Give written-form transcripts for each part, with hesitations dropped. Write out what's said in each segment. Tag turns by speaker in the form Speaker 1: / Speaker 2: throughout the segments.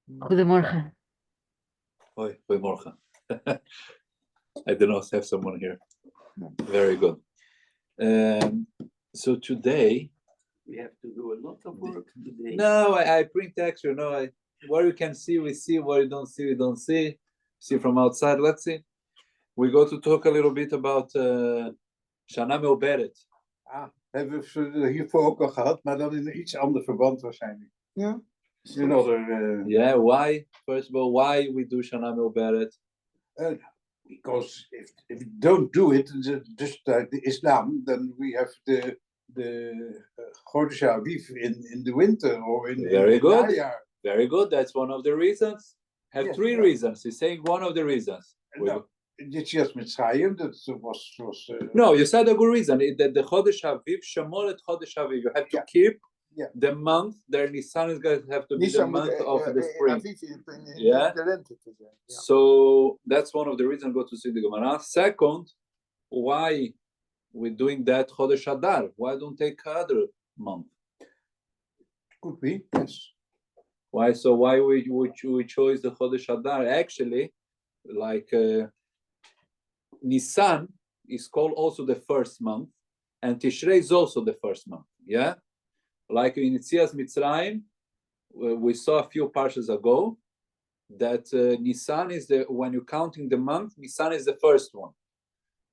Speaker 1: Goedemorgen.
Speaker 2: Hoi, goedemorgen. I don't know if I have someone here. Very good. So today
Speaker 3: We have to do a lot of work today.
Speaker 2: no, I print extra. No, what you can see, we see. What you don't see, we don't see. See from outside. Let's see. We go to talk a little bit about Shana Meoberet.
Speaker 4: Hebben we hiervoor ook al gehad, maar dan in een iets ander verband waarschijnlijk.
Speaker 5: Ja.
Speaker 2: Yeah, why? First of all, why we do Shana Meoberet?
Speaker 4: Because if we don't do it, just like the Islam, then we have the Chodesh Aviv in the winter or in
Speaker 2: Very
Speaker 4: in
Speaker 2: good.
Speaker 4: najaar.
Speaker 2: Very good. That's one of the reasons. Have
Speaker 4: Yes,
Speaker 2: three
Speaker 4: yeah.
Speaker 2: reasons. He's saying one of the reasons.
Speaker 4: No, it's just Mitzrayim, that was
Speaker 2: No, you said a good reason. The Chodesh Aviv, Shemolet Chodesh Aviv. You have to keep the month. There, Nisan is going to have to be the month of the spring. Yeah. So that's one of the reasons go to see the Gemara. Second, why we're doing that Chodesh Adar? Why don't take other month?
Speaker 4: Could be, yes.
Speaker 2: Why? So why we chose the Chodesh Adar? Actually, like Nisan is called also the first month, and Tishrei is also the first month. Yeah, like in Yetzias Mitzrayim, we saw a few parshas ago that Nisan is when you're counting the month, Nisan is the first one.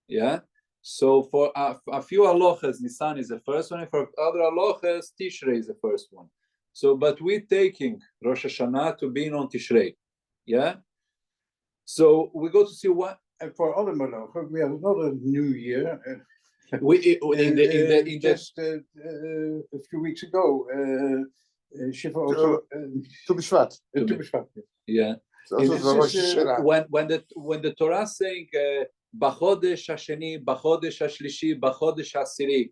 Speaker 2: Yeah. So for a few halachas, Nisan is the first one, and for other halachas, Tishrei is the first one. So, but we're taking Rosh Hashanah to be on Tishrei. Yeah. So we go to see what.
Speaker 4: And for other Malochim, we have another new year. Just a few weeks ago, Shiva also.
Speaker 5: Tu B'Shvat.
Speaker 4: Tu B'Shvat.
Speaker 2: Yeah. When the Torah is saying B'chodesh Hasheni, B'chodesh Hashlishi, B'chodesh Hasiri,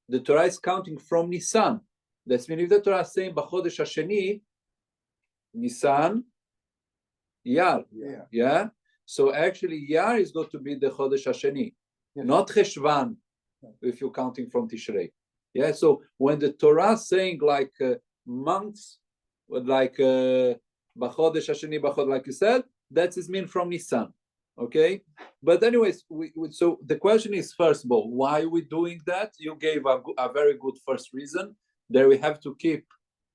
Speaker 2: the Torah is counting from Nisan. That's mean if the Torah is saying B'chodesh Hasheni, Nisan, Yar. Yeah. So actually, Yar is going to be the Chodesh Hasheni, not Cheshvan, if you're counting from Tishrei. Yeah. So when the Torah is saying like months, like B'chodesh Hasheni, B'chodesh, like you said, that is mean from Nisan. Okay. But anyways, so the question is, first of all, why are we doing that? You gave a very good first reason. There we have to keep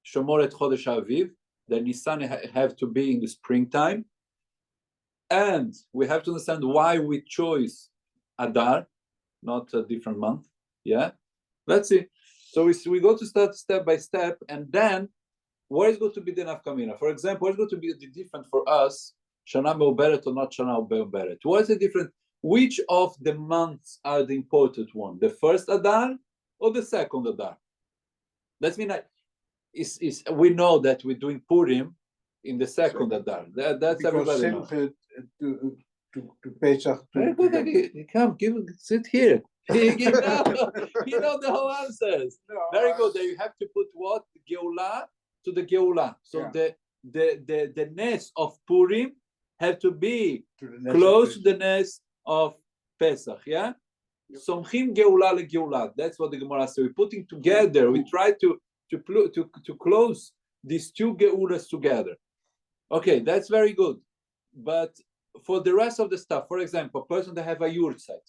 Speaker 2: Shomoret Chodesh Aviv. The Nisan have to be in the springtime. And we have to understand why we chose Adar, not a different month. Yeah, let's see. So we go to start step by step, and then what is going to be the nafkamina? For example, what is going to be the different for us, Shana Meoberet or not Shana Meoberet? What is the difference? Which of the months are the important one? The first Adar or the second Adar? That's mean we know that we're doing Purim in the second Adar. That's everybody knows.
Speaker 4: To Pesach.
Speaker 2: Come, sit here. You know the whole answers. No, very good. There you have to put what? Geulah to the Geulah. So the nest of Purim have to be close to the nest of Pesach. Yeah. Somchim Geulah le Geulah. That's what the Gemara says. We're putting together. We try to close these two Geulas together. Okay, that's very good. But for the rest of the stuff, for example, a person that have a yurtzeit,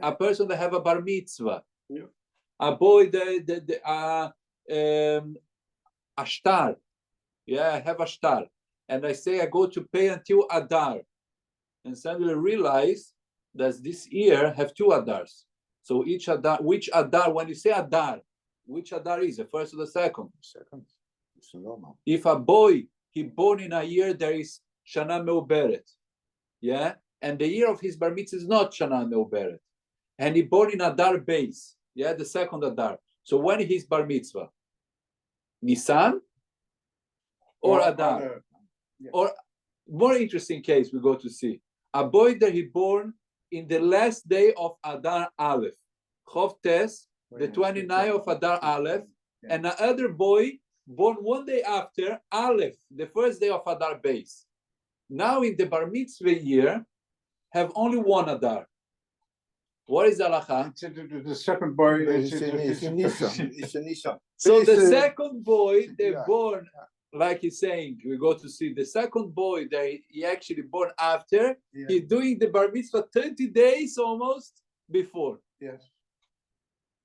Speaker 2: a person that have a bar mitzvah, a boy a star, I have a star, and I say I go to pay until Adar, and suddenly realize that this year have two Adars. So each Adar, which Adar? When you say Adar, which Adar is the first or the second?
Speaker 5: Second. It's normal.
Speaker 2: If a boy he born in a year, there is Shana Meoberet, and the year of his bar mitzvah is not Shana Meoberet, and he born in Adar base, the second Adar. So when his bar mitzvah, Nisan or Adar, or more interesting case we go to see a boy that he born in the last day of Adar Aleph, Chov Tes, the 29th of Adar Aleph, and another boy born one day after Aleph, the first day of Adar base. Now in the bar mitzvah year, have only one Adar. What is halacha?
Speaker 4: The second boy
Speaker 5: Is
Speaker 4: is
Speaker 5: in Nissan. Is in Nissan.
Speaker 2: So the
Speaker 5: Please,
Speaker 2: second boy, they're
Speaker 5: yeah.
Speaker 2: born, like he's saying, we go to see the second boy, he actually born after.
Speaker 4: Yeah.
Speaker 2: He's doing the bar mitzvah 30 days almost before.
Speaker 4: Yes.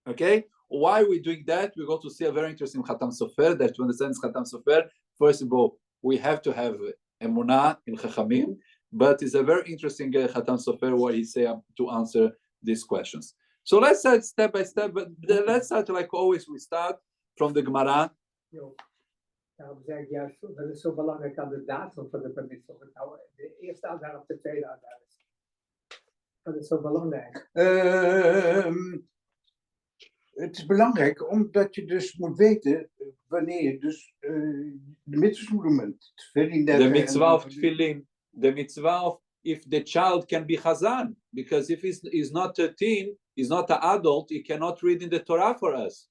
Speaker 2: Okay? Why are we doing that? We go to see a very interesting Khatam Sofer. That to understand Khatam Sofer, first of all, we have to have emunah in Chachamim, but it's a very interesting Khatam Sofer what he say to answer these questions. So let's start step by step, but let's start like always, we start from the Gemara.
Speaker 1: Daarom zeg ik juist, dat is zo belangrijk aan de datum van de permissie. Of het nou de eerste Adar of de tweede Adar is. Dat is zo belangrijk.
Speaker 4: Het is belangrijk omdat je dus moet weten wanneer je dus de mitzvah moet.
Speaker 2: The mitzvah of tefillin, the mitzvah of if the child can be chazan, because if he's not 13, he's not an adult, he cannot read in the Torah for us.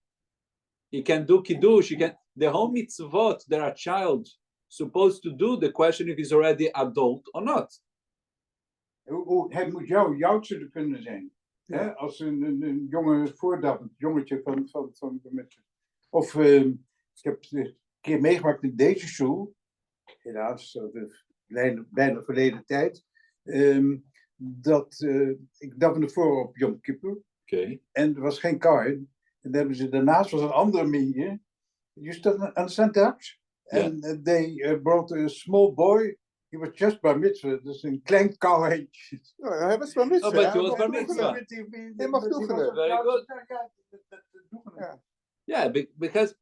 Speaker 2: He can do kiddush, he can, the whole mitzvot that a child supposed to do, the question if he's already adult or not.
Speaker 4: Hij moet joudser kunnen zijn.
Speaker 1: Ja.
Speaker 4: Hè? Als een jonge voordappend jongetje van de mitzvah. Of ik heb een keer meegemaakt in deze school, helaas, bijna verleden tijd, dat ik dappende voor op Yom Kippur.
Speaker 2: Okay.
Speaker 4: En er was geen kar. En dan hebben ze daarnaast was een andere minje. You still understand Dutch?
Speaker 2: Yeah.
Speaker 4: And they brought a small boy. He was just bar mitzvah. Dus een klein karretje.
Speaker 5: Ja, hij was bar mitzvah.
Speaker 2: Oh, but
Speaker 5: ja,
Speaker 2: he was
Speaker 5: mag
Speaker 2: bar
Speaker 5: toegenen.
Speaker 2: mitzvah.
Speaker 5: Hij mag toegenen.
Speaker 2: Very good.
Speaker 5: Ja.
Speaker 2: Yeah, because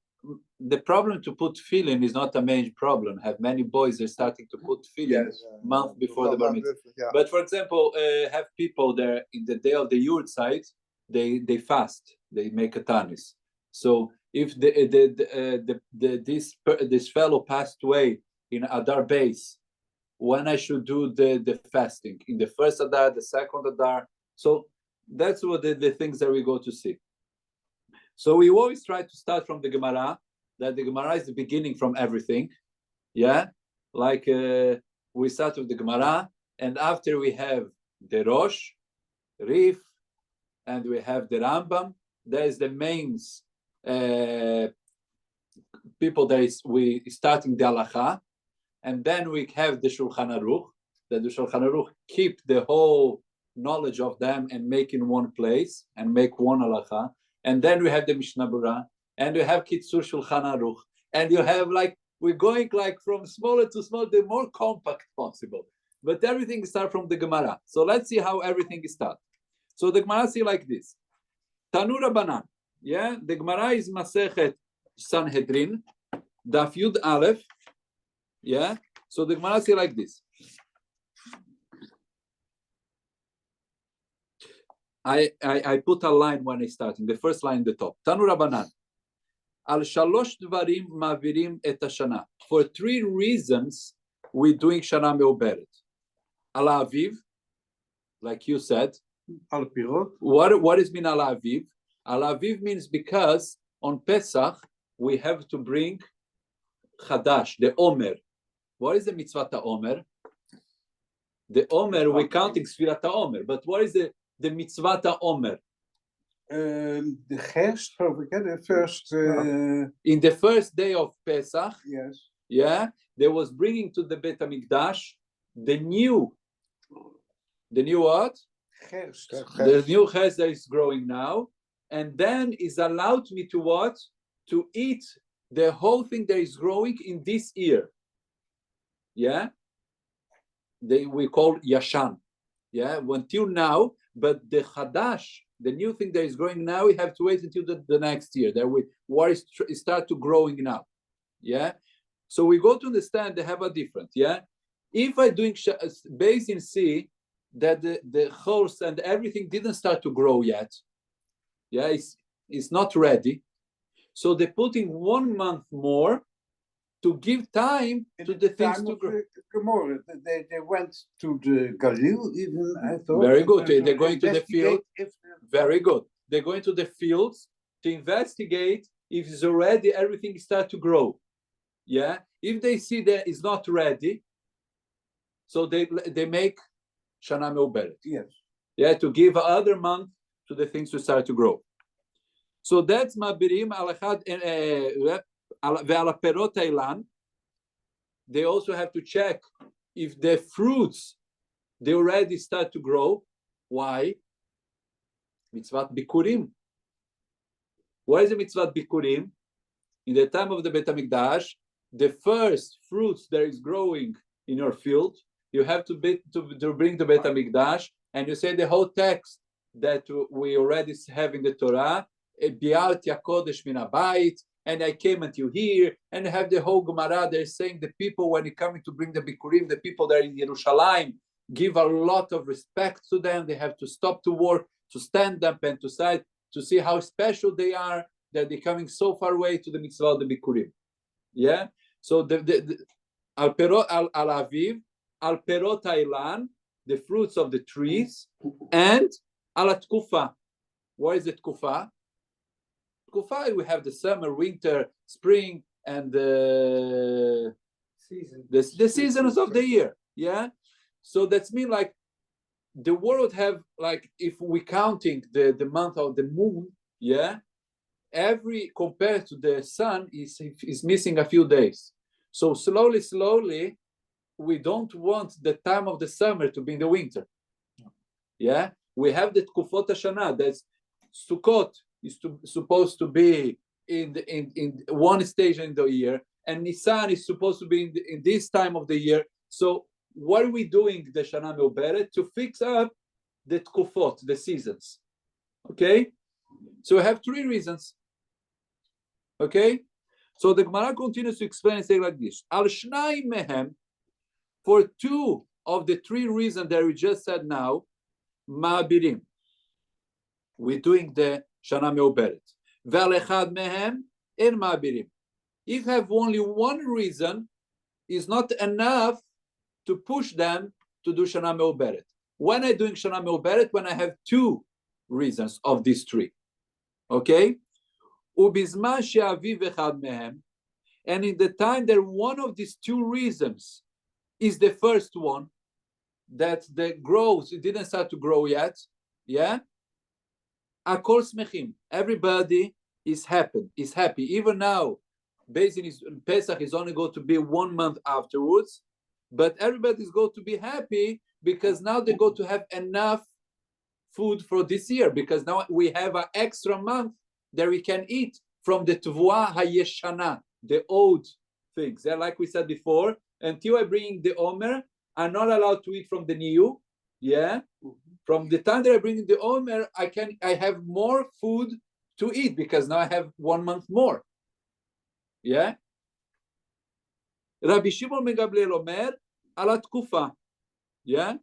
Speaker 2: the problem to put tefillin is not a major problem. Have many boys they're starting to put tefillin
Speaker 4: Yes.
Speaker 2: month before the bar mitzvah.
Speaker 5: Ja.
Speaker 2: But for example, have people there in the day of the Yurtzeit, they fast, they make a tanis. So if this fellow passed away in Adar base, when I should do the fasting in the first Adar, the second Adar. So that's what the things that we go to see. So we always try to start from the Gemara, that the Gemara is the beginning from everything. Yeah, like we start with the Gemara, and after we have the Rosh, Rif, and we have the Rambam. There is the mains people that is we starting the halacha, and then we have the Shulchan Aruch, that the Shulchan Aruch keep the whole knowledge of them and make in one place and make one halacha, and then we have the Mishnah Berurah, and we have Kitzur Shulchan Aruch, and you have like we're going like from smaller to smaller, the more compact possible. But everything starts from the Gemara. So let's see how everything is started. So the Gemara see like this. Tanu Rabbanan. Yeah, the Gemara is Masechet Sanhedrin, Daf Yud Aleph. Yeah, so the Gemara say like this. I put a line when I start in the first line in the top. Tanu Rabbanan. Al shalosh dvarim mavirim et hashana. For 3 reasons we're doing Shana Meuberet. Al Aviv, like you said.
Speaker 4: Al Pirot.
Speaker 2: What is mean Al Aviv? Al Aviv means because on Pesach we have to bring Chadash, the Omer. What is the mitzvah Omer? The Omer, we're counting Sfirat Omer, but what is the mitzvah Omer?
Speaker 4: De gerst, geloof ik, hè? The first.
Speaker 2: In the first day of Pesach,
Speaker 4: Yes.
Speaker 2: yeah, they was bringing to the Bet HaMikdash the new what?
Speaker 4: Gerst.
Speaker 2: The new ches that is growing now, and then is allowed me to what? To eat the whole thing that is growing in this year. Yeah, we call Yashan. Yeah, until now, but the Chadash, the new thing that is growing now, we have to wait until the next year. That what is start to growing now. Yeah, so we go to understand they have a different. Yeah, if I doing based in C, that the horse and everything didn't start to grow yet. Yeah, it's not ready. So they're putting 1 month more to give time to the things to grow.
Speaker 4: They went to the Galil even, I thought.
Speaker 2: Very good. They're going to the field.
Speaker 4: If
Speaker 2: Very good. They're going to the fields to investigate if it's already everything start to grow. Yeah. If they see that it's not ready, so they make Shana Meuberet.
Speaker 4: Yes.
Speaker 2: Yeah, to give another month to the things to start to grow. So that's Mabirim al Echad ve'al perot hailan. They also have to check if the fruits they already start to grow. Why? Mitzvat Bikurim. What is the Mitzvat Bikurim? In the time of the Bet HaMikdash, the first fruits that is growing in your field, you have to bring to Bet HaMikdash, and you say the whole text that we already have in the Torah, Bi'alti HaKodesh min habayit, and I came until here, and have the whole Gemara. They're saying the people, when you're coming to bring the Bikurim, the people that are in Yerushalayim, give a lot of respect to them. They have to stop to work, to stand up and to side, to see how special they are, that they're coming so far away to the mitzvah of the Bikurim. Yeah? So the al perot al aviv, al perot hailan, the fruits of the trees, and al tkufa. What is the tkufa? Tkufa, we have the summer, winter, spring, and the seasons of the year. Yeah? So that's mean like the world have, like, if we counting the month of the moon, yeah, every compared to the sun is missing a few days. So slowly, we don't want the time of the summer to be in the winter. Yeah, we have the Tkufot Hashana. That's Sukkot is supposed to be in one stage in the year, and Nisan is supposed to be in this time of the year. So what are we doing the Shana Meuberet to fix up the Tkufot, the seasons? Okay, so we have three reasons. Okay, so the Gemara continues to explain and say like this: Al Shnai Mehem, for two of the three reasons that we just said now, Ma'abirim, we're doing the Shana Meuberet. Ve'al Echad Mehem En Ma'abirim. If you have only one reason, is not enough to push them to do Shana Meuberet. When I'm doing Shana Meuberet, when I have two reasons of these three. Okay? Ubizman she'aviv echad mehem, and in the time that one of these two reasons is the first one, that the growth, it didn't start to grow yet, yeah? Akol smechim, everybody is happy. Even now, Pesach is only going to be 1 month afterwards, but everybody is going to be happy because now they're going to have enough food for this year, because now we have an extra month that we can eat from the Tvua HaYeshana, the old things. And like we said before, until I bring the Omer, I'm not allowed to eat from the new. Yeah, from the time that I bring the Omer, I have more food to eat because now I have 1 month more. Yeah. Rabbi Shimon ben Gamliel Omer ala tkufa. Yeah.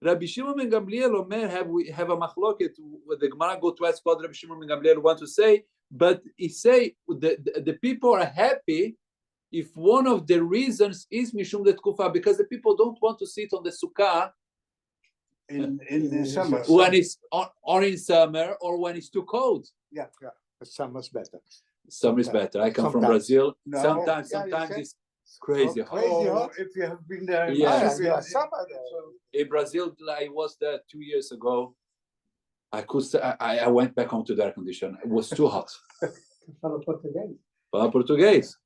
Speaker 2: Rabbi Shimon ben Gamliel Omer we have a machloket. The Gemara go to ask what Rabbi Shimon ben Gamliel want to say, but he say the people are happy if one of the reasons is mishum de tkufa, because the people don't want to sit on the sukkah
Speaker 4: in the summer.
Speaker 2: when it's or in summer or when it's too cold.
Speaker 5: Yeah. But summer's better.
Speaker 2: Summer is better. I come from
Speaker 5: Sometimes.
Speaker 2: Brazil.
Speaker 4: No.
Speaker 2: Sometimes
Speaker 5: Yeah,
Speaker 2: it's crazy hot.
Speaker 5: Crazy hot.
Speaker 4: If you have been there,
Speaker 2: Yeah.
Speaker 5: Summer there.
Speaker 2: In Brazil, I was there 2 years ago. I went back home to the air condition. It was too hot.
Speaker 1: Fala português.
Speaker 2: Fala português.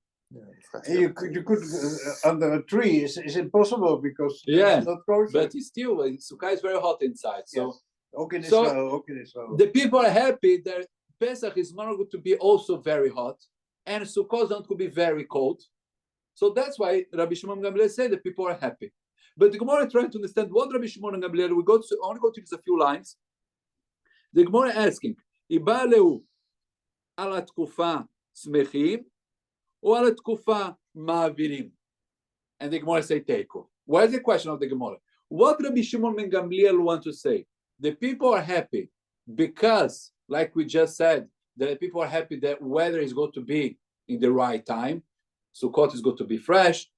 Speaker 4: And you could under a tree is impossible because
Speaker 2: Yeah,
Speaker 4: it's not cold.
Speaker 2: But it's still, Sukkot is very hot inside. So
Speaker 4: Yes. Ook in
Speaker 2: So-
Speaker 4: Israel, ook in Israel.
Speaker 2: the people are happy that Pesach is not going to be also very hot, and Sukkot not going to be very cold. So that's why Rabbi Shimon ben Gamliel said that people are happy. But the Gemara is trying to understand what Rabbi Shimon ben Gamliel. Only go to use a few lines. The Gemara asking, Ibaleu ala tkufa smechim or ala tkufa ma'avirim? And the Gemara say teiko. What is the question of the Gemara? What Rabbi Shimon ben Gamliel want to say? The people are happy because, like we just said, the people are happy that weather is going to be in the right time. Sukkot is going to be fresh.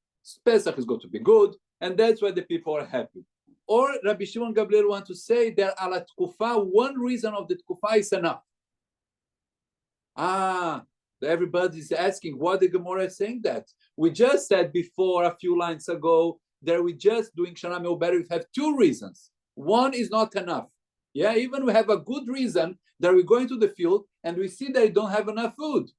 Speaker 2: Pesach is going to be good. And that's why the people are happy. Or Rabbi Shimon Gamliel want to say that ala tkufa, one reason of the tkufa is enough. Everybody's asking what the Gemara is saying that. We just said before a few lines ago that we just doing Shana Meuberet, we have two reasons. One is not enough. Yeah, even we have a good reason that we're going to the field and we see that we don't have enough food.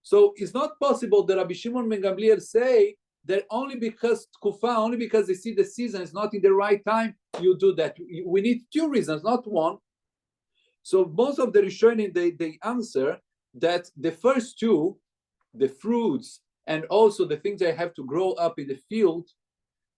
Speaker 2: So it's not possible that Rabbi Shimon ben Gamliel say that only because Tkufa, only because they see the season is not in the right time, you do that. We need two reasons, not one. So most of the Rishonim, they answer that the first two, the fruits and also the things that have to grow up in the field,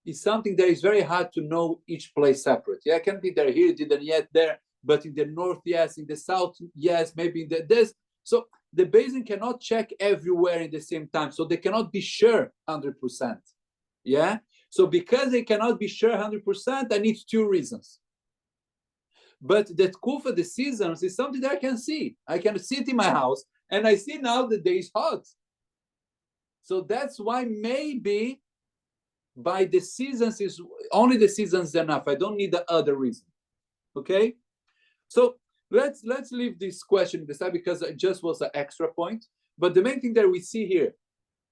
Speaker 2: is something that is very hard to know each place separate. Yeah, I can be there here, didn't yet there, but in the north, yes, in the south, yes, maybe in the this. So the basin cannot check everywhere in the same time. So they cannot be sure 100%. Yeah. So because they cannot be sure 100%, I need two reasons. But the Tkufa, the seasons, is something that I can see. I can sit in my house and I see now the day is hot. So that's why maybe by the seasons is only the seasons enough. I don't need the other reason. Okay, so let's leave this question aside because it just was an extra point. But the main thing that we see here,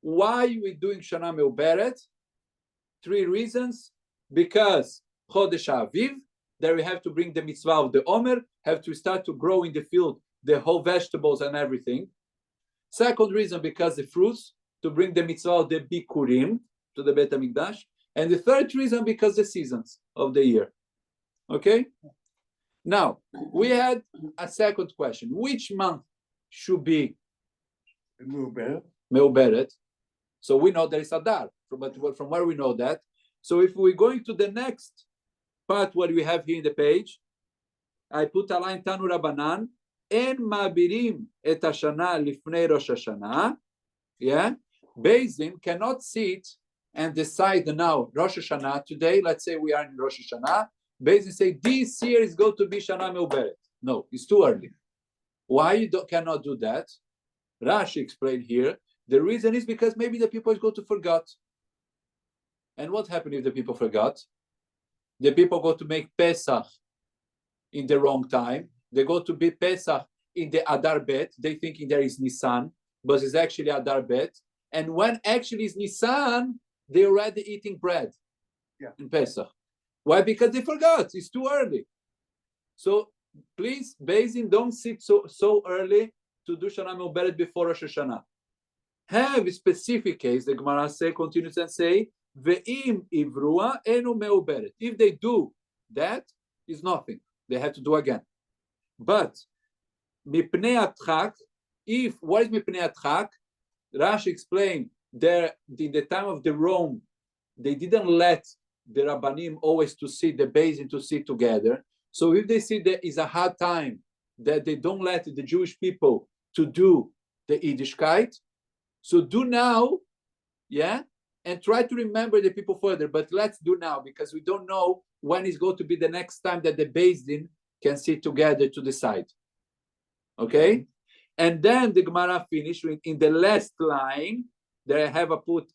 Speaker 2: why we doing Shana Meuberet? Three reasons. Because Chodesh Aviv, there we have to bring the mitzvah of the Omer, have to start to grow in the field the whole vegetables and everything. Second reason, because the fruits, to bring the mitzvah of the Bikurim to the Beit HaMikdash. And the third reason, because the seasons of the year. Okay? Now, we had a second question. Which month should be Meuberet? So we know there is Adar, but from where we know that? So if we're going to the next part, what we have here in the page, I put a line, Tanu Rabbanan, En Mabirim et Hashana lifnei Rosh Hashanah. Yeah? Basin cannot sit and decide now, Rosh Hashanah, today, let's say we are in Rosh Hashanah, Basin say, this year is going to be Shana Meuberet. No, it's too early. Why you cannot do that? Rashi explained here, the reason is because maybe the people is going to forget. And what happened if the people forgot? The people go to make Pesach in the wrong time. They go to be Pesach in the Adar Bet. They thinking there is Nisan, but it's actually Adar Bet. And when actually is Nisan, they're already eating bread in Pesach. Why? Because they forgot. It's too early. So please, Basin, don't sit so early to do Shana Meuberet before Rosh Hashanah. Have a specific case, the Gemara continues and say, Ve'im ivrua enu meuberet. If they do that, is nothing. They have to do again. But mipnei atchak, what is mipnei atchak? Rashi explained there in the time of the Rome, they didn't let the Rabbanim always to sit, the basin to sit together. So if they see there is a hard time that they don't let the Jewish people to do the Yiddishkeit, so do now, yeah, and try to remember the people further, but let's do now because we don't know when is going to be the next time that the Beis can sit together to decide. Okay? And then the Gemara finished in the last line. There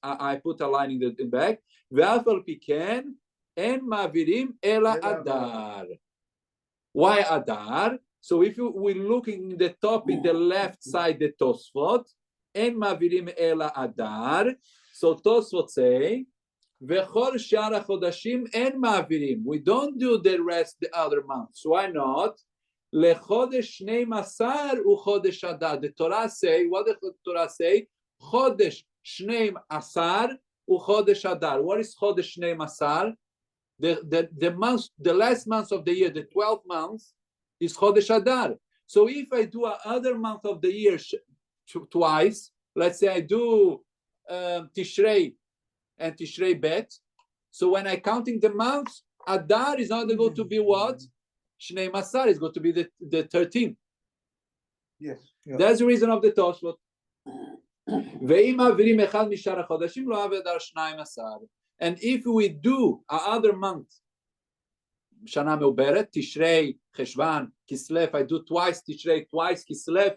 Speaker 2: I put a line in the back. Ve'afal piken en mavirim ela Adar. Why Adar? So if we're looking in the top, in the left side, the Tosfot, en mavirim ela Adar. So Tosfot say, v'chol shara chodashim en mavirim. We don't do the rest, the other months. Why not? Lechodesh shnei masar uchodesh Adar. The Torah say, what does the Torah say? Chodesh shnei masar uchodesh Adar. What is chodesh shnei masar? The month, the last month of the year, the 12th month, is chodesh Adar. So if I do another month of the year twice, let's say I do Tishrei and Tishrei Bet. So when I counting the months, Adar is not going to be what? Shnei Masar is going to be the 13th.
Speaker 4: Yes.
Speaker 5: Yeah.
Speaker 2: That's the reason of the Tosfot. And if we do another month, Shana Meuberet, Tishrei, Cheshvan, Kislev, I do twice Tishrei, twice Kislev,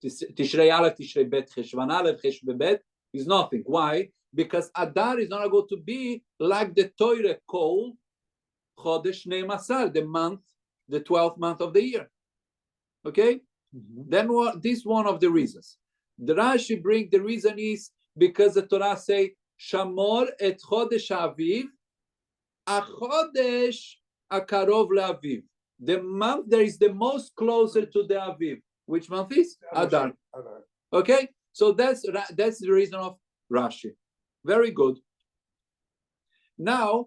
Speaker 2: Tishrei Aleph, Tishrei Bet, Cheshvan Aleph, Cheshvan Bet, is nothing. Why? Because Adar is not going to be like the Torah called Chodesh Shnei Masar, the month, the 12th month of the year. Okay? Then this one of the reasons. The Rashi bring the reason is because the Torah say Shamor et Chodesh Aviv, a Chodesh akarov le'Aviv. the month that is the most closer to the Aviv. Which month is? Adar.
Speaker 4: Adar.
Speaker 2: Okay, so that's the reason of Rashi. Very good. Now,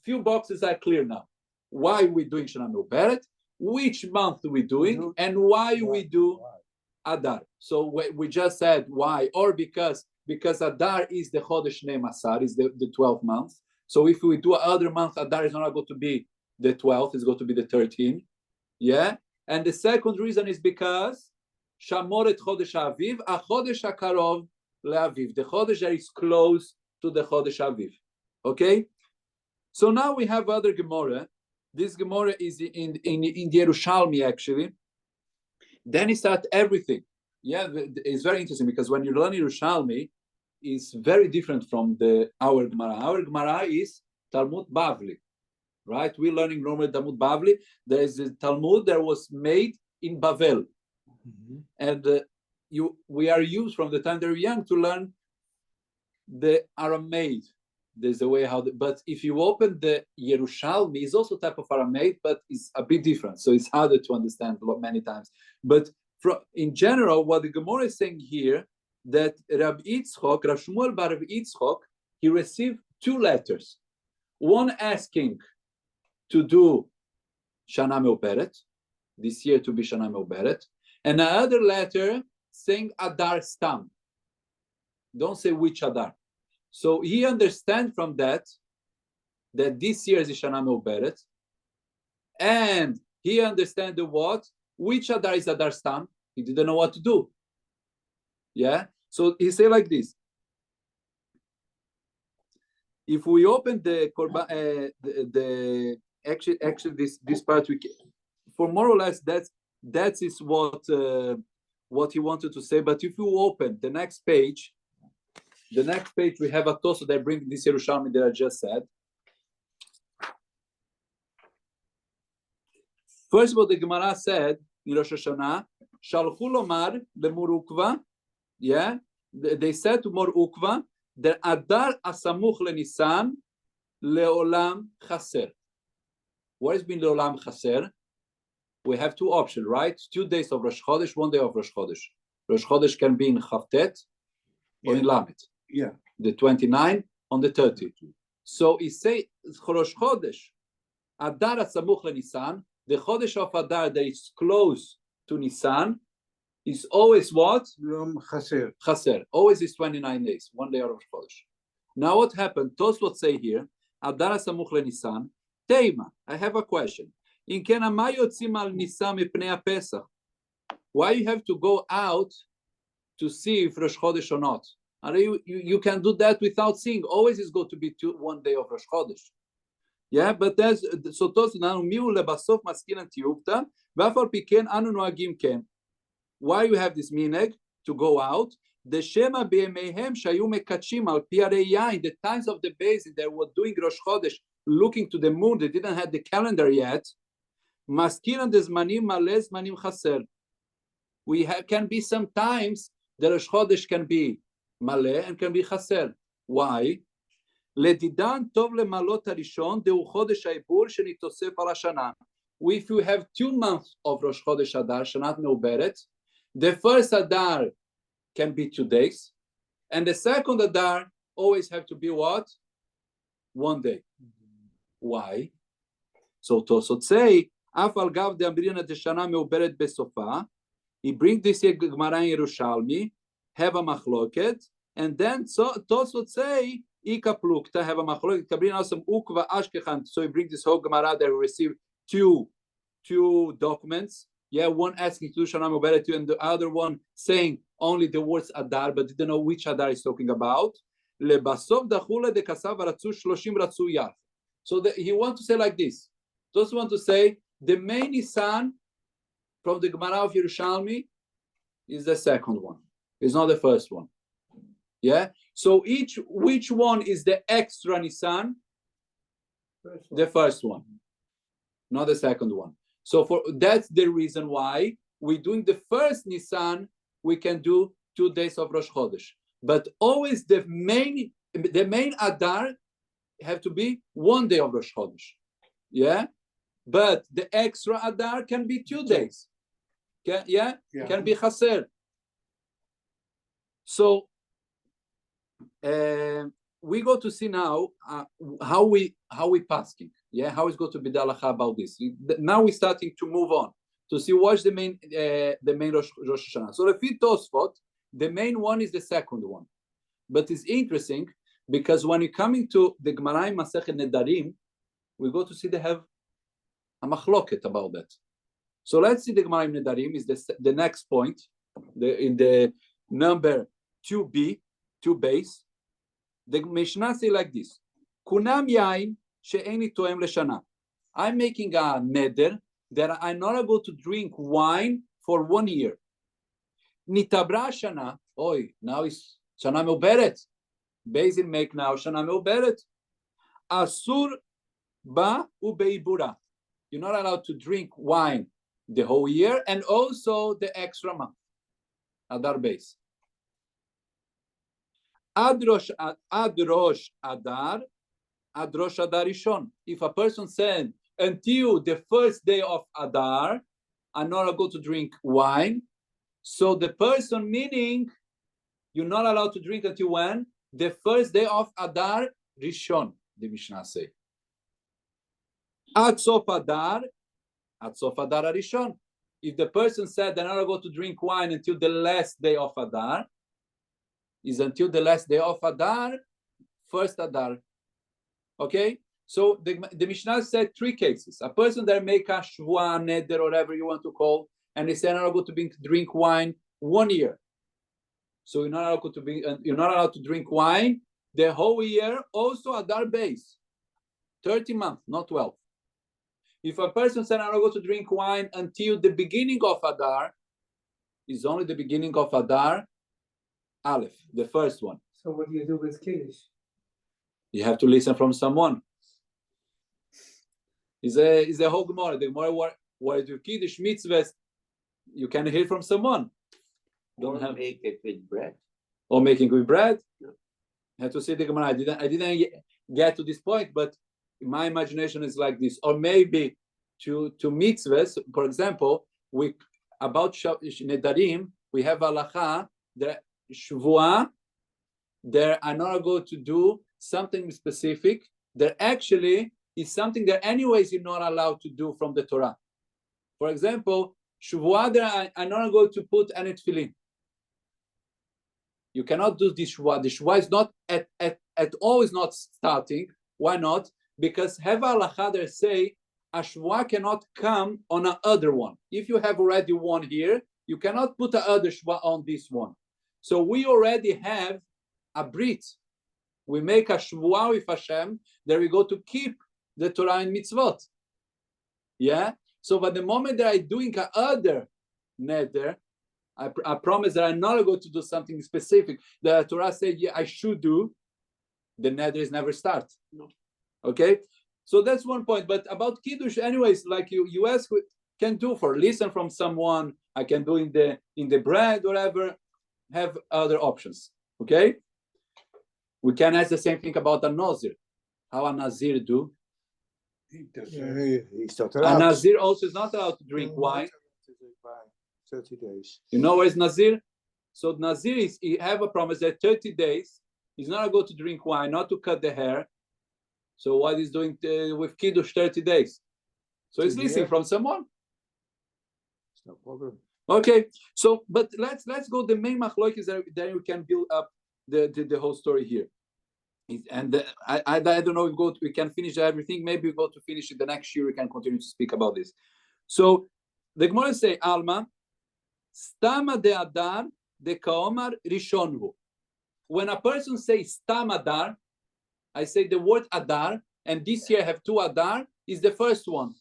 Speaker 2: few boxes are clear now. Why we doing Shana Me'uberet, which month we doing, and why we do Adar. So we just said why, or because Adar is the Chodesh Nei Masar, is the 12th month. So if we do other month, Adar is not going to be the 12th, it's going to be the 13th. Yeah? And the second reason is because Shamoret Chodesh Aviv, a Chodesh HaKarov LeAviv, the Chodesh that is close to the Chodesh Aviv. Okay? So now we have other Gemara. This Gemara is in Yerushalmi, actually. Then it starts everything. Yeah, it's very interesting because when you learn Yerushalmi, it's very different from our Gemara. Our Gemara is Talmud Bavli, right? We're learning normally Talmud Bavli. There is a Talmud that was made in Bavel. And we are used from the time they're young to learn the Aramaic. There's a way but if you open the Yerushalmi, it's also type of Aramaic, but it's a bit different. So it's harder to understand many times. But in general, what the Gemara is saying here, that Rabbi Yitzchok, Rav Shmuel bar Rabbi Yitzchok, he received 2 letters. One asking to do Shana Me'uberet, this year to be Shana Me'uberet, and another letter saying Adar Stam. Don't say which Adar. So he understands from that this year is Shana Me'uberet, and he understands which Adar is Adar Stam. He didn't know what to do. Yeah. So he say like this. If we open actually this part, for more or less that is what he wanted to say. But if you open the next page we have a Toso that brings this Yerushalmi that I just said. First of all, the Gemara said in Rosh Hashanah, Shalchu lomar lemur yeah, they said to Mor Ukva, the Adar asamuch leNisan leolam chaser. What has been leolam chaser? We have 2 options, right? 2 days of Rosh Chodesh, 1 day of Rosh Chodesh. Rosh Chodesh can be in Chavtet or in Lamed.
Speaker 4: Yeah.
Speaker 2: The 29 on the 30. So he say Rosh Chodesh, Adar asamuch leNisan, the Chodesh of Adar that is close to Nisan, is always what?
Speaker 4: Chaser.
Speaker 2: Chaser. Always is 29 days, 1 day out of Rosh Chodesh. Now what happened? Tosfot say here, Adar samuch leNisan, Teima, I have a question. In Kena ma yotzim al Nisan mipnei Pesach? Why you have to go out to see if Rosh Chodesh or not? You can do that without seeing. Always is going to be 1 day of Rosh Chodesh. Yeah, but there's so Tosfot nanu miu lebasof maskilan tiyuvta, v'afal piken anu noagim ken. Why you have this minhag to go out? The Shema be'emehem shayu mekachim al pi hareiyah, in the times of the basin they were doing Rosh Chodesh, looking to the moon. They didn't have the calendar yet. Maskiran dezmanim maleh zmanim chaser. Can be sometimes the Rosh Chodesh can be maleh and can be chaser. Why? Ledidan tov lemalot harishon deu chodesh haibur shenitosef al hashana. If you have 2 months of Rosh Chodesh Adar, Shanat Me'uberet, the first Adar can be 2 days, and the second Adar always have to be what? 1 day. Why? So Tosot say, Afal gav de amrina de Shana Me'uberet besofa. He brings this Gemara in Yerushalmi, have a machloket, and then Tosot say, Ika plukta, have a machloket, kabrin asam ukva ashkechan. So he brings this whole Gemara that we receive 2 documents. Yeah, one asking to do Shana Me'uberet, and the other one saying only the words Adar, but didn't know which Adar is talking about. Lebasov dachule de kasav ratzu shloshim ratzu yaf. So he wants to say like this. Just want to say the main Nisan from the Gemara of Yerushalmi is the second one. It's not the first one. Yeah. So which one is the extra Nisan? The first one, not the second one. So that's the reason why we're doing the first Nisan. We can do 2 days of Rosh Chodesh, but always the main Adar have to be 1 day of Rosh Chodesh. Yeah, but the extra Adar can be 2 days. Yeah? Can be chaser. So we go to see now how we pasking. Yeah, how is going to be the halacha about this? Now we're starting to move on to see what's the main Rosh Hashanah. So the Tosfot, the main one is the second one, but it's interesting because when you're coming to the Gemara in Masechet Nedarim, we go to see they have a machloket about that. So let's see the Gemara in Nedarim is the next point, in the number 2b, 2 base. The Mishnah say like this: Kunam yain she'eni toem leshana. I'm making a neder that I'm not able to drink wine for 1 year. Nitabra shana. Oi, now is shana meuberet. Bezin make now shana meuberet. Asur ba ubeibura. You're not allowed to drink wine the whole year and also the extra month. Adar base. Adrosh Adar Rishon. If a person said until the first day of Adar, I'm not allowed to drink wine. So the person meaning you're not allowed to drink until when? The first day of Adar Rishon, the Mishnah say. Ad Sof Adar Rishon. If the person said they're not allowed to drink wine until the last day of Adar, is until the last day of Adar, first Adar. Okay? So the Mishnah said 3 cases. A person that make a shvua, neder, or whatever you want to call, and they say, I'm not allowed to drink wine 1 year. So you're not allowed to drink wine the whole year, also Adar base. 30 months, not 12. If a person said, I'm not allowed to drink wine until the beginning of Adar, is only the beginning of Adar, Aleph, the first one.
Speaker 1: So what do you do with Kiddush?
Speaker 2: You have to listen from someone. Is a whole Gemara. The Gemara where you Kiddush mitzvahs, you can hear from someone.
Speaker 3: Don't have make it with bread.
Speaker 2: Or making with bread.
Speaker 3: Yeah.
Speaker 2: You have to see the Gemara. I didn't get to this point, but my imagination is like this. Or maybe to mitzvahs, for example, about Nedarim, we have halacha that Shvua, there are not going to do something specific. There actually is something that anyways you're not allowed to do from the Torah. For example, Shvua, there are not going to put any tefillin. You cannot do this Shvua. The Shvua is not at all is not starting. Why not? Because have halacha there say a Shvua cannot come on another one. If you have already one here, you cannot put another Shvua on this one. So we already have a brit. We make a shvua with Hashem. There we go to keep the Torah and mitzvot. Yeah. So, but the moment that I'm doing another neder, I promise that I'm not going to do something specific. The Torah said, yeah, I should do. The neder is never start.
Speaker 3: No.
Speaker 2: Okay. So that's one point. But about kiddush, anyways, like you ask, can do for listen from someone. I can do in the bread, whatever. Have other options, okay? We can ask the same thing about a Nazir. How a Nazir do?
Speaker 5: He's not
Speaker 2: A
Speaker 5: allowed.
Speaker 2: Nazir also is not allowed to drink wine.
Speaker 5: 30 days.
Speaker 2: You know where is Nazir? So Nazir is, he have a promise that 30 days, he's not allowed to drink wine, not to cut the hair. So what he's doing with Kiddush 30 days? So he's listening from someone.
Speaker 5: It's no problem.
Speaker 2: Okay, so but let's go the main machloek is that then we can build up the whole story here. And I don't know if we can finish everything. Maybe we go to finish it the next year. We can continue to speak about this. So the Gemara say Alma Stama de Adar de Kaomar Rishonhu. When a person says Stam Adar, I say the word Adar, and this year I have 2 Adar is the first one.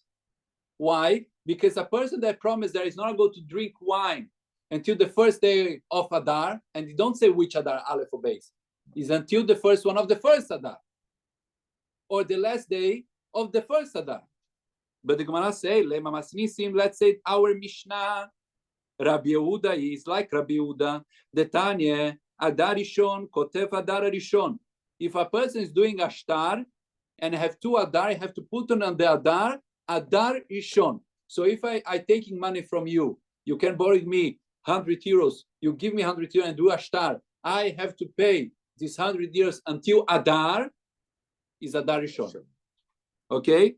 Speaker 2: Why? Because a person that promised that is not going to drink wine until the first day of Adar, and you don't say which Adar, Aleph or Beis, is until the first one of the first Adar, or the last day of the first Adar. But the Gemara say, Lema Masnisim, let's say our Mishnah, Rabbi Yehuda is like Rabbi Yehuda, the Tanya, Adar Rishon, Kotev Adar Rishon. If a person is doing a shtar and have 2 Adar, you have to put on the Adar Adar Rishon. So if I taking money from you, you can borrow me 100 euros. You give me 100 euros and do a shtar. I have to pay this 100 euros until Adar is Adar Rishon. Okay?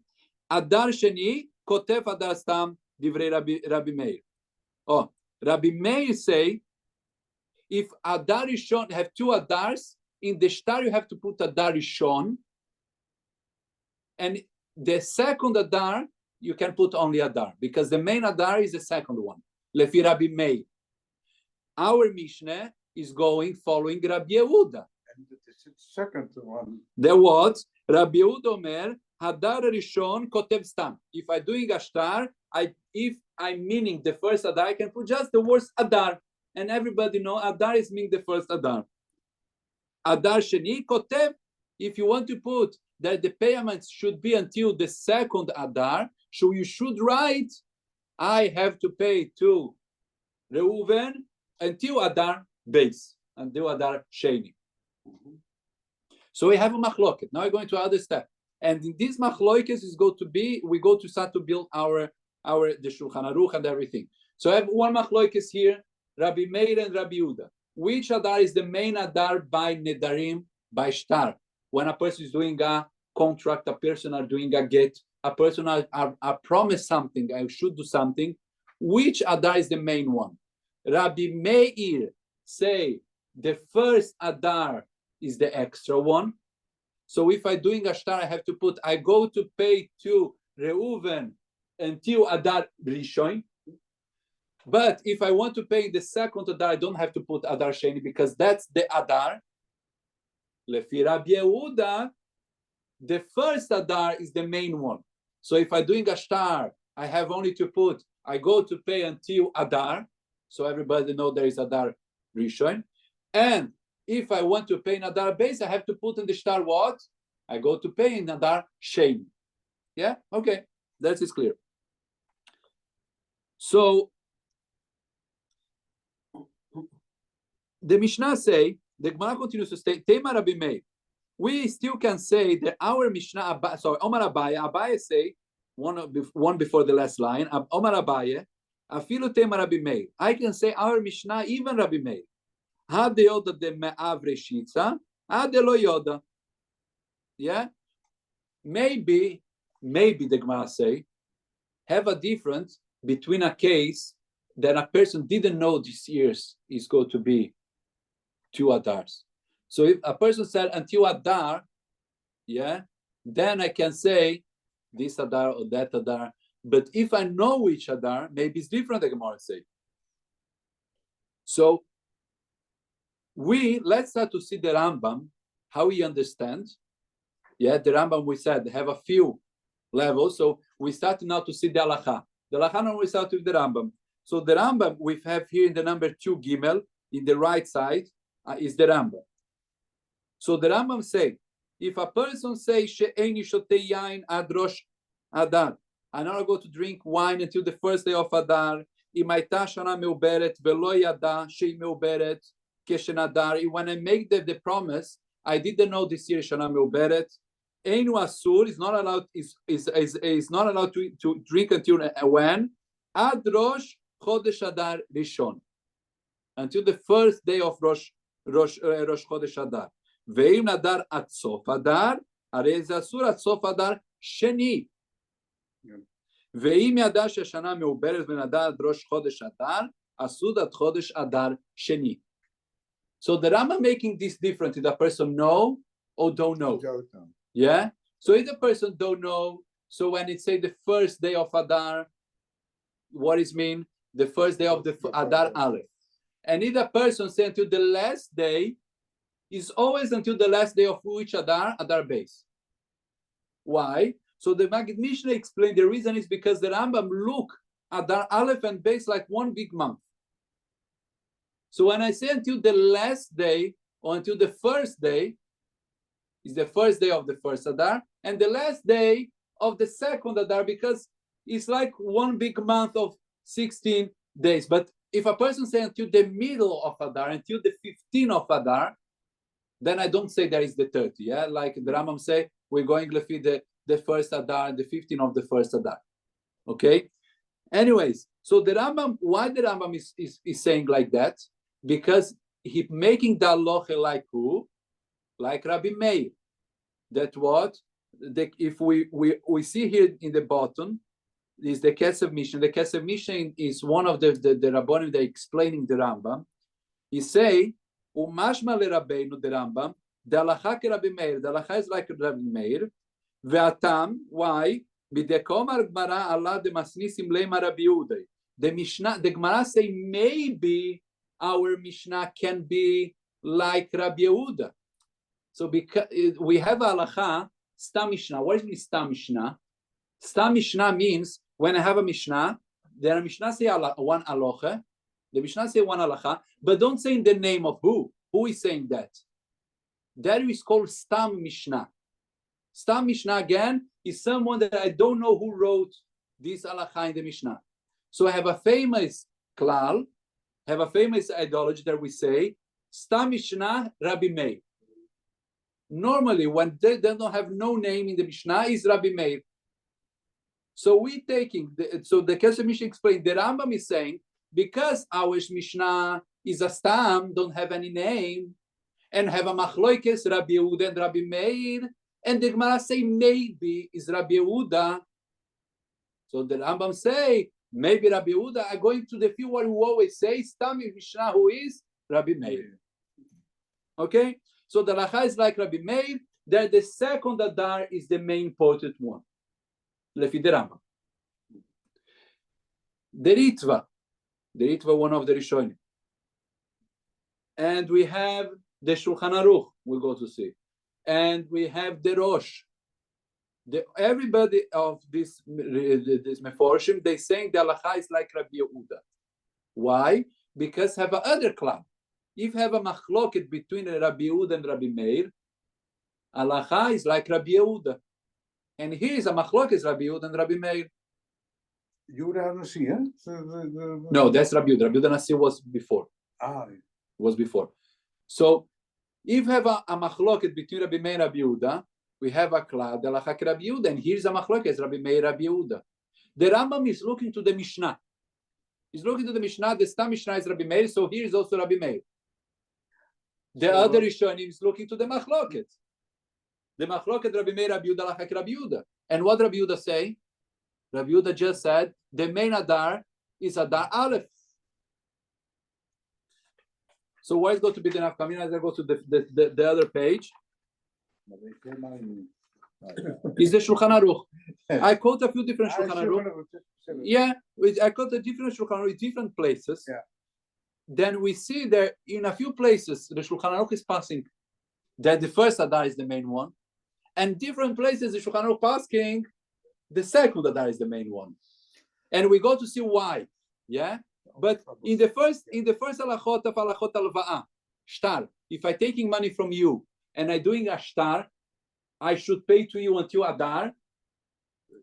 Speaker 2: Adar Sheni, Kotef Adar Stam, Divrei Rabbi Meir. Oh, Rabbi Meir say, if Adar Rishon have two Adars, in the shtar you have to put Adar Rishon, and the second Adar you can put only Adar, because the main Adar is the second one. Lefi Rabbi Meir. Our Mishnah is following Rabbi Yehuda.
Speaker 4: And the second one.
Speaker 2: There was Rabbi Yehuda Omer, Hadar Rishon Kotev Stam. If I'm doing a shtar, if I'm meaning the first Adar, I can put just the word Adar. And everybody know Adar is meaning the first Adar. Adar Sheni Kotev, if you want to put that the payments should be until the second Adar, so you should write, I have to pay to Reuven until Adar base, until Adar Sheni. So we have a machloket. Now we're going to other step. And in this machloket is going to be, we go to start to build the Shulchan Aruch and everything. So I have one machloket here, Rabbi Meir and Rabbi Yehuda. Which Adar is the main Adar by Nedarim, by Shtar? When a person is doing a contract, a person are doing a get, a person are promised something, I should do something. Which Adar is the main one? Rabbi Meir say the first Adar is the extra one. So if I'm doing a shtar, I have to put, I go to pay to Reuven until Adar Rishon. But if I want to pay the second Adar, I don't have to put Adar Sheni because that's the Adar. Lefi Rabbi Yehuda, the first Adar is the main one. So if I'm doing a shtar, I have only to put, I go to pay until Adar. So everybody know there is Adar Rishon. And if I want to pay in Adar base, I have to put in the shtar what? I go to pay in Adar Sheni. Yeah? Okay. That is clear. So the Mishnah say, the Gemara continues to say, Tema Rabbi Meir. We still can say that our Mishnah, Omar Abaye say, one before the last line, Omar Abaye, Afilu Tema Rabbi Meir. I can say our Mishnah, even Rabbi Meir. Had the yoda de me'av reshitza, had the lo yoda. Yeah? Maybe the Gemara say, have a difference between a case that a person didn't know this year is going to be 2 Adars. So if a person said until Adar, yeah, then I can say this Adar or that Adar. But if I know which Adar, maybe it's different, the Gemara say. So let's start to see the Rambam, how he understands. Yeah, the Rambam, we said, have a few levels. So we start now to see the Halacha. The Halacha now we start with the Rambam. So the Rambam we have here in the number 2 Gimel, in the right side, is the Rambam. So the Rambam say, if a person say she'eni shotei yain ad rosh Adar, I'm not going to drink wine until the first day of Adar. Imaita shana meuberet velo yada shei meuberet keshen Adar. When I make the promise, I didn't know this year shana meuberet. Einu asur is not allowed is not allowed to drink until when? Ad rosh chodesh Adar rishon, until the first day of Rosh chodesh Adar. Ve'im Adar at sof Adar, arei asur at sof Adar sheni. Ve'im yada sheshana meuberet ben Adar ad rosh chodesh Adar, asur at chodesh Adar sheni. So the Rambam making this different. Did the person know or don't know? Yeah. So if the person don't know, so when it say the first day of Adar, what is mean? The first day of the Adar Aleph. And if the person say until the last day, is always until the last day of which Adar? Adar base. Why? So the Maggid Mishnah explained the reason is because the Rambam look Adar Aleph and base like one big month. So when I say until the last day or until the first day, is the first day of the first Adar and the last day of the second Adar, because it's like one big month of 16 days. But if a person say until the middle of Adar, until the 15th of Adar, then I don't say there is the 30. Yeah, like the Rambam say, we're going to feed the first Adar, the 15th of the first Adar. Okay? Anyways, so the Rambam, why the Rambam is saying like that? Because he making the halacha like who? Like Rabbi Meir. That what? If we see here in the bottom, is the Kesef Mishnah. The Kesef Mishnah is one of the Rabbonim that explaining the Rambam. He say, Umashma le Rabbeinu, the Rambam, the halacha ke Rabbi Meir, the halacha is like Rabbi Meir, ve'atam, why? B'dekomar Gemara Allah de masnisim leima Rabbi Yehuda. The Mishnah, the Gemara say maybe our Mishnah can be like Rabbi Yehuda. So because we have a halacha, Stam Mishnah. What is Stam Mishnah? Stam Mishnah means when I have a Mishnah, there are Mishnah say one halacha, the Mishnah say one halacha, but don't say in the name of who. Who is saying that? That is called Stam Mishnah. Stam Mishnah again is someone that I don't know who wrote this halacha in the Mishnah. So I have a famous klal, have a famous ideology that we say, Stam Mishnah Rabbi Meir. Normally, when they don't have no name in the Mishnah, is Rabbi Meir. So we taking, so the Kesef Mishnah explained, the Rambam is saying, because our Mishnah is a Stam, don't have any name, and have a Machloikes, Rabbi Yehuda and Rabbi Meir, and the Gemara say maybe is Rabbi Yehuda. So the Rambam say, maybe Rabbi Yehuda are going to the few who always say, Stam Mishnah who is Rabbi Meir. Okay? So the halacha is like Rabbi Meir, that the second Adar is the main important one. Lefi the Rambam. The Ritva, one of the Rishonim. And we have the Shulchan Aruch, we go to see. And we have the Rosh. Everybody of this Meforshim, they saying the halacha is like Rabbi Yehuda. Why? Because have a other klal. If have a machloket between Rabbi Yehuda and Rabbi Meir, halacha is like Rabbi Yehuda. And here is a machloket Rabbi Yehuda and Rabbi Meir.
Speaker 4: Yehuda Nasi, huh?
Speaker 2: No, that's Rabbi Yehuda. Rabbi Yehuda Nasi was before. Was before. So if have a machloket between Rabbi Meir and Rabbi Yehuda, we have a klal, the halacha Rabbi Yehuda, and here's a machloket Rabbi Meir, Rabbi Yehuda. The Rambam is looking to the Mishnah. He's looking to the Mishnah. The Stam Mishnah is Rabbi Meir, so here is also Rabbi Meir. The other Rishonim is looking to the machloket. The machloket Rabbi Meir, Rabbi Yehuda, halacha Rabbi Yehuda. And what Rabbi Yehuda say? Rabbi Yehuda just said the main Adar is Adar Aleph. So why is going to be the nafkamina? As I go to the other page. Is the Shulchan Aruch. I quote a few different Shulchan Aruch. Yeah, I quote a different Shulchan Aruch, different places.
Speaker 4: Yeah.
Speaker 2: Then we see that in a few places the Shulchan Aruch is passing that the first Adar is the main one, and different places the Shulchan Aruch passing the second Adar is the main one, and we go to see why. Yeah, but in the first halachot of halachot alva'a shtar, if I taking money from you and I doing a shtar, I should pay to you until Adar.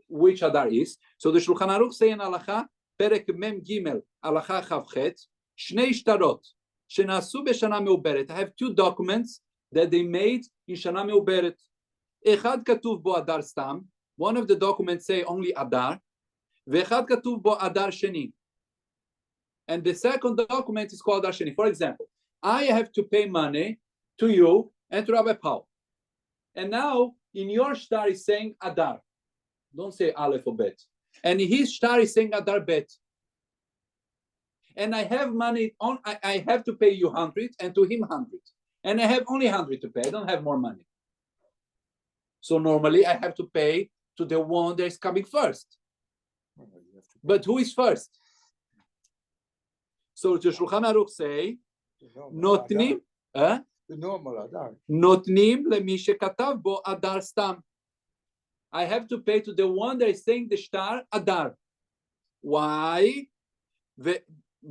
Speaker 2: Which Adar is? So the Shulchan Aruch say in halacha perek mem gimel halacha chavchet shnei shtarot shenasu b'shana meuberet. I have two documents that they made in shana meuberet. Echad katuv bo Adar stam. One of the documents say only Adar. Ve'echad katuv bo Adar sheni. And the second document is called Adar sheni. For example, I have to pay money to you and to Rabbi Paul. And now in your shtar is saying Adar. Don't say Aleph or Bet. And his shtar is saying Adar Bet. And I have money on. I have to pay you 100 and to him 100. And I have only 100 to pay. I don't have more money. So normally I have to pay to the one that is coming first. But who is first? So the Shulchan Aruch say, Notnim,
Speaker 5: The normal Adar.
Speaker 2: Notnim lemi shekatav bo Adar stam. I have to pay to the one that is saying the shtar Adar. Why?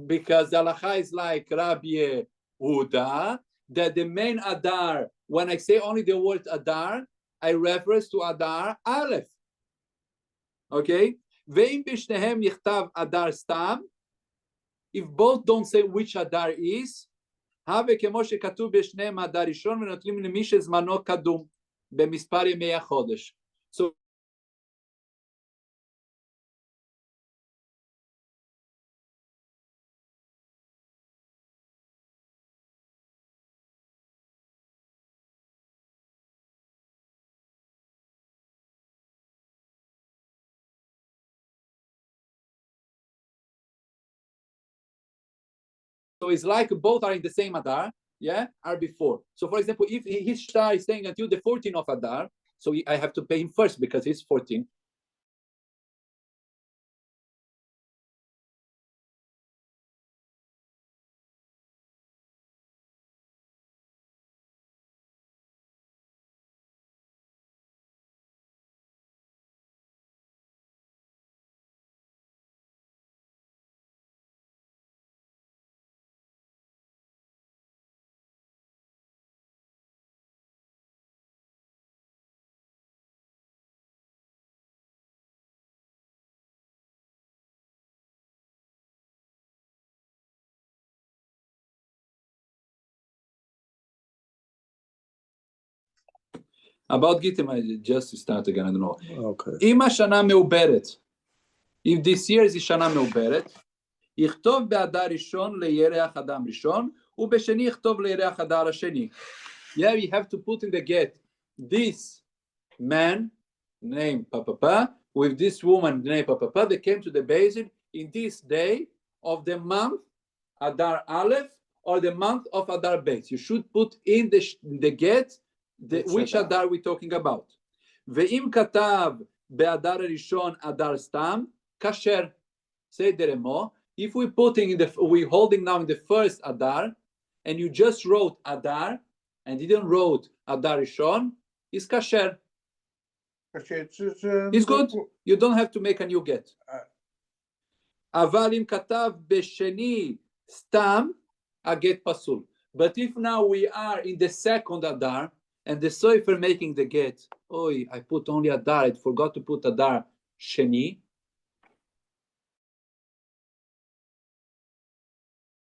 Speaker 2: Because the halacha is like Rabbi Yehuda, that the main Adar, when I say only the word Adar, I reference to Adar Aleph. Okay? Ve'im b'shnehem yichtav Adar stam. If both don't say which Adar is, have kemo shekatuv b'shnehem Adar rishon v'notlim lemי שזמנו קדום במספר ימי החודש. So So it's like both are in the same Adar, yeah, are before. So for example, if his star is staying until the 14th of Adar, so I have to pay him first because he's 14. About Gittim, I just start again, I don't know.
Speaker 5: Okay.
Speaker 2: אם השנה מעוברת, if this year is שנה מעוברת, יכתוב באדר ראשון לירח אדם ראשון, ובשני יכתוב לירח אדר השני. Yeah, we have to put in the get this man named Papa with this woman named Papa. They came to the basin in this day of the month Adar Aleph or the month of Adar Beis. You should put in the get which Adar we're talking about. ואם כתב באדר הראשון אדר סתם, כשר. Say the Remo. If we're holding now in the first Adar, and you just wrote Adar, and didn't wrote Adar Rishon, is kasher. It's good. You don't have to make a new get. אבל אם כתב בשני סתם, a get pasul. But if now we are in the second Adar, and the Sofer making the get, I put only Adar, I forgot to put Adar Sheni,